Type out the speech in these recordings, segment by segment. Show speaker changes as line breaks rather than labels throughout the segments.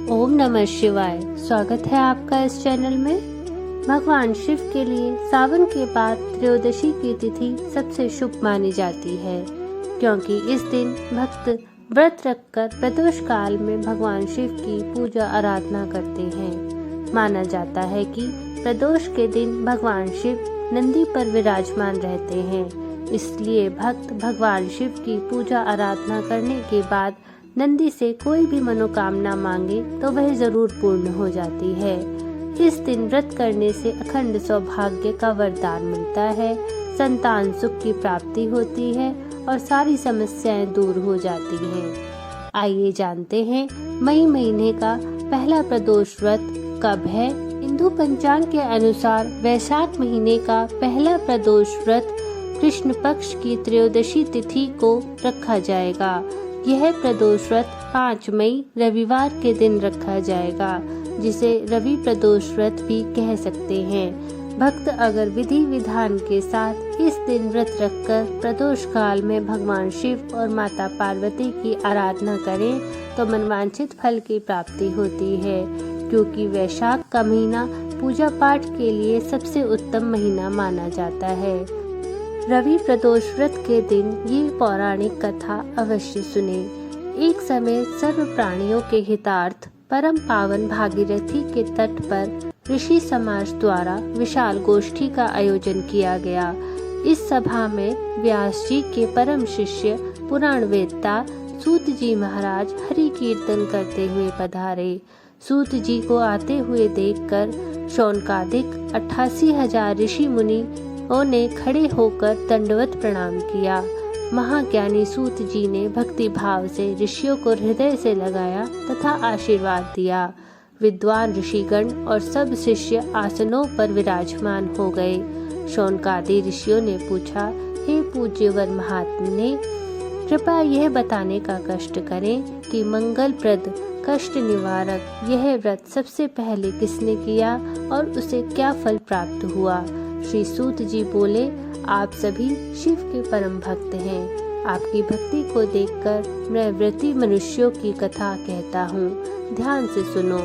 ओम नमः शिवाय। स्वागत है आपका इस चैनल में। भगवान शिव के लिए सावन के बाद त्रयोदशी की तिथि सबसे शुभ मानी जाती है, क्योंकि इस दिन भक्त व्रत रखकर प्रदोष काल में भगवान शिव की पूजा आराधना करते हैं। माना जाता है कि प्रदोष के दिन भगवान शिव नंदी पर विराजमान रहते हैं, इसलिए भक्त भगवान शिव की पूजा आराधना करने के बाद नंदी से कोई भी मनोकामना मांगे तो वह जरूर पूर्ण हो जाती है। इस दिन व्रत करने से अखंड सौभाग्य का वरदान मिलता है, संतान सुख की प्राप्ति होती है और सारी समस्याएं दूर हो जाती हैं। आइए जानते हैं मई महीने का पहला प्रदोष व्रत कब है। हिंदू पंचांग के अनुसार वैशाख महीने का पहला प्रदोष व्रत कृष्ण पक्ष की त्रयोदशी तिथि को रखा जाएगा। यह प्रदोष व्रत 5 मई रविवार के दिन रखा जाएगा, जिसे रवि प्रदोष व्रत भी कह सकते हैं। भक्त अगर विधि विधान के साथ इस दिन व्रत रखकर प्रदोष काल में भगवान शिव और माता पार्वती की आराधना करें तो मनवांछित फल की प्राप्ति होती है, क्योंकि वैशाख का महीना पूजा पाठ के लिए सबसे उत्तम महीना माना जाता है। रवि प्रदोष व्रत के दिन ये पौराणिक कथा अवश्य सुने। एक समय सर्व प्राणियों के हितार्थ परम पावन भागीरथी के तट पर ऋषि समाज द्वारा विशाल गोष्ठी का आयोजन किया गया। इस सभा में व्यास जी के परम शिष्य पुराण वेदता सूत जी महाराज हरि कीर्तन करते हुए पधारे। सूत जी को आते हुए देखकर शौनकादिक 88,000 ऋषि मुनि ने खड़े होकर दंडवत प्रणाम किया। महाज्ञानी सूत जी ने भक्ति भाव से ऋषियों को हृदय से लगाया तथा आशीर्वाद दिया। विद्वान ऋषिगण और सब शिष्य आसनों पर विराजमान हो गए। शौनकादि ऋषियों ने पूछा, हे पूज्यवर महात्मने, कृपया यह बताने का कष्ट करें कि मंगलप्रद कष्ट निवारक यह व्रत सबसे पहले किसने किया और उसे क्या फल प्राप्त हुआ। श्री सूत जी बोले, आप सभी शिव के परम भक्त हैं। आपकी भक्ति को देखकर मैं व्रती मनुष्यों की कथा कहता हूँ, ध्यान से सुनो।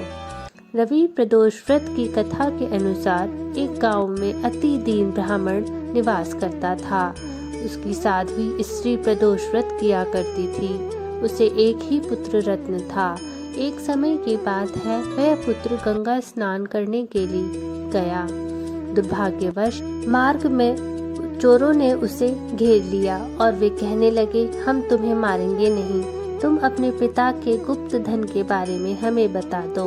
रवि प्रदोष व्रत की कथा के अनुसार एक गांव में अति दीन ब्राह्मण निवास करता था। उसकी साध्वी स्त्री प्रदोष व्रत किया करती थी। उसे एक ही पुत्र रत्न था। एक समय की बात है, वह पुत्र गंगा स्नान करने के लिए गया। दुर्भाग्यवश मार्ग में चोरों ने उसे घेर लिया और वे कहने लगे, हम तुम्हें मारेंगे नहीं, तुम अपने पिता के गुप्त धन के बारे में हमें बता दो।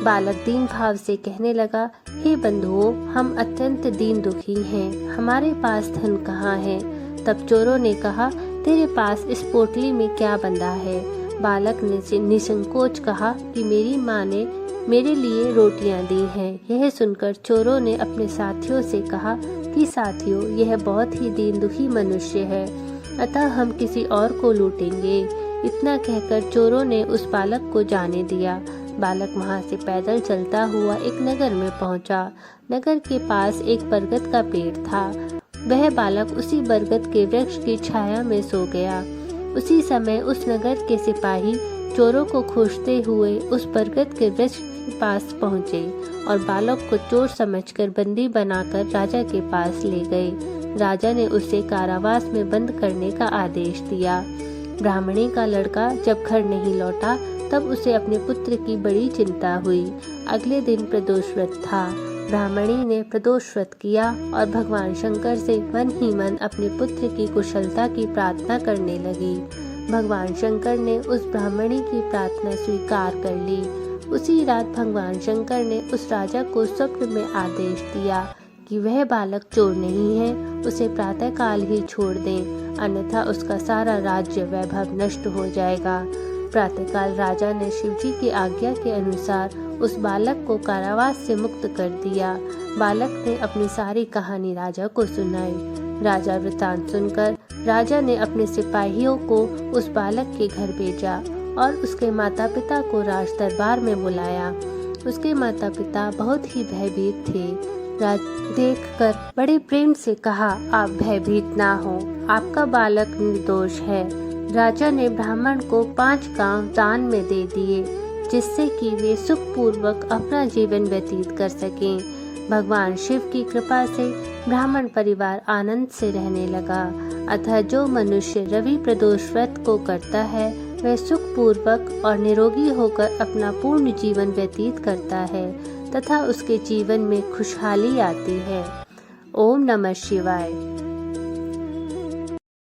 बालक दीन भाव से कहने लगा, हे बंधुओं, हम अत्यंत दीन दुखी हैं, हमारे पास धन कहाँ है। तब चोरों ने कहा, तेरे पास इस पोटली में क्या बंधा है। बालक ने निसंकोच कहा कि मेरी माँ ने मेरे लिए रोटियां दी हैं। यह सुनकर चोरों ने अपने साथियों से कहा कि साथियों, यह बहुत ही दीन दुखी मनुष्य है, अतः हम किसी और को लूटेंगे। इतना कहकर चोरों ने उस बालक को जाने दिया। बालक वहां से पैदल चलता हुआ एक नगर में पहुंचा। नगर के पास एक बरगद का पेड़ था। वह बालक उसी बरगद के वृक्ष की छाया में सो गया। उसी समय उस नगर के सिपाही चोरों को खोजते हुए उस बरगद के वृक्ष के पास पहुंचे और बालक को चोर समझकर बंदी बनाकर राजा के पास ले गए। राजा ने उसे कारावास में बंद करने का आदेश दिया। ब्राह्मणी का लड़का जब घर नहीं लौटा तब उसे अपने पुत्र की बड़ी चिंता हुई। अगले दिन प्रदोष व्रत था। ब्राह्मणी ने प्रदोष व्रत किया और भगवान शंकर से मन ही मन अपने पुत्र की कुशलता की प्रार्थना करने लगी। भगवान शंकर ने उस ब्राह्मणी की प्रार्थना स्वीकार कर ली। उसी रात भगवान शंकर ने उस राजा को स्वप्न में आदेश दिया कि वह बालक चोर नहीं है, उसे प्रातःकाल ही छोड़ दें, अन्यथा उसका सारा राज्य वैभव नष्ट हो जाएगा। प्रातःकाल राजा ने शिवजी की आज्ञा के अनुसार उस बालक को कारावास से मुक्त कर दिया। बालक ने अपनी सारी कहानी राजा को सुनाई। राजा वृतांत सुनकर राजा ने अपने सिपाहियों को उस बालक के घर भेजा और उसके माता पिता को राज दरबार में बुलाया। उसके माता पिता बहुत ही भयभीत थे। राजा देखकर बड़े प्रेम से कहा, आप भयभीत ना हो, आपका बालक निर्दोष है। राजा ने ब्राह्मण को 5 गांव दान में दे दिए। जिससे कि वे सुखपूर्वक अपना जीवन व्यतीत कर सकें। भगवान शिव की कृपा से ब्राह्मण परिवार आनंद से रहने लगा। अतः जो मनुष्य रवि प्रदोष व्रत को करता है वह सुखपूर्वक और निरोगी होकर अपना पूर्ण जीवन व्यतीत करता है तथा उसके जीवन में खुशहाली आती है। ओम नमः शिवाय।